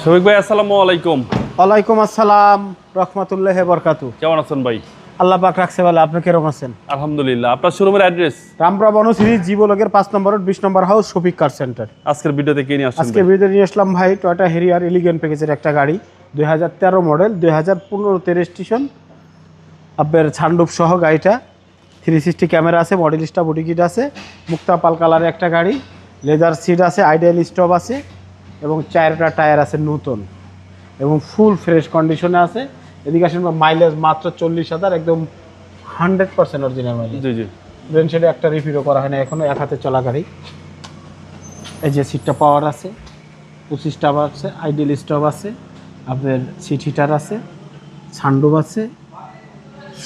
শফিক ভাই আসসালামু আলাইকুম। ওয়ালাইকুম আসসালাম রহমতুল্লাহি বরকাতু। কেমন আছেন ভাই? আল্লাহ পাক রাখছে ভালো, আপনি কিরকম আছেন? আলহামদুলিল্লাহ। আপনার শোরুমের অ্যাড্রেস? রামপুরা বনশ্রী জীবলোকের 5 নম্বর রোড 20 নম্বর হাউস শফিক কার সেন্টার। আজকের ভিডিওতে কি নিয়ে আসছেন? আজকে ভিডিও নিয়ে আসলাম ভাই টয়োটা হেরিয়ার এলিগেন্ট প্যাকেজের একটা গাড়ি 2013 মডেল 2015 রেজিস্ট্রেশন। আপনার ছান্ডুপ সহ গাড়িটা 360 ক্যামেরা আছে, মডেল স্টপ বডি কিট আছে, মুক্তা পাল কালারের একটা গাড়ি, লেদার সিট আছে, আইডিয়াল স্টপ আছে এবং 4টা টায়ার আছে নতুন এবং ফুল ফ্রেশ কন্ডিশনে আছে। এদিকে আসেন মাইলেজ মাত্র 40,000, একদম 100% অরিজিনাল মাইলেজ। জি জি। ব্রেন শেডে একটা রিপিটও করা হয় না এখনো, এক হাতে চলা গাড়ি। এই যে সিটটা পাওয়ার আছে, 25টা আছে, আইডিয়াল স্টপ আছে, আপনার সিট হিটার আছে, সানরুফ আছে,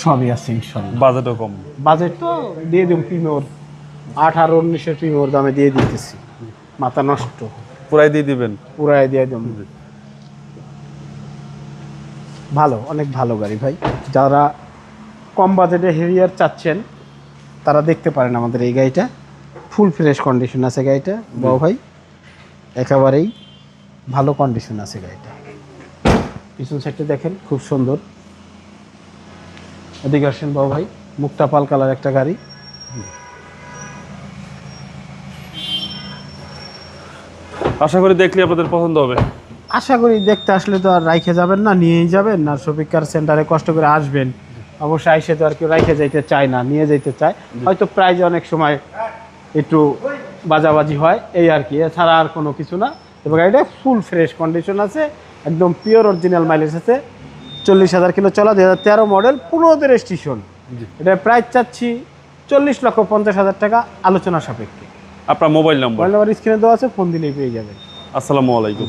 সবই আছে ইনশাল্লাহ। বাজেটও কম। বাজেট তো দিয়ে দিন প্রিমিয়র 18-19-এর প্রিমিয়র দামে দিয়ে দিতেছি, মাথা নষ্ট পুরাই দিয়ে দিবেন? পুরাই দিয়ে দিন। ভালো, অনেক ভালো গাড়ি ভাই। যারা কম বাজেটে হেরিয়ার চাচ্ছেন তারা দেখতে পারেন আমাদের এই গাড়িটা। ফুল ফ্রেশ কন্ডিশন আছে গাড়িটা বাবু ভাই, একেবারেই ভালো কন্ডিশন আছে গাড়িটা। পিছন সাইডটা দেখেন খুব সুন্দর। এদিকে আসেন বাবু ভাই, মুক্তা পাল কালার একটা গাড়ি। আশা করি দেখলে আপনাদের পছন্দ হবে। আশা করি দেখতে আসলে তো আর রাইখে যাবেন না, নিয়েই যাবেন। না শফিক কার সেন্টারে কষ্ট করে আসবেন, অবশ্যই আইসে তো আর কেউ রাইখে যাইতে চায় না, নিয়ে যাইতে চায়। হয়তো প্রাইজে অনেক সময় একটু বাজাবাজি হয় এই আর কি, এছাড়া আর কোনো কিছু না। এবং গাড়িটা ফুল ফ্রেশ কন্ডিশন আছে, একদম পিওর অরিজিনাল মাইলেজ আছে। 40,000 কিলো চলা, 2013 মডেল, 15 রেজিস্ট্রেশন। এটা প্রাইস চাচ্ছি 40,50,000 টাকা, আলোচনা সাপেক্ষে। আপনার মোবাইল নম্বর? মোবাইল নাম্বার স্ক্রিনে দেওয়া আছে, ফোন দিলেই পেয়ে যাবেন। আসসালামু আলাইকুম।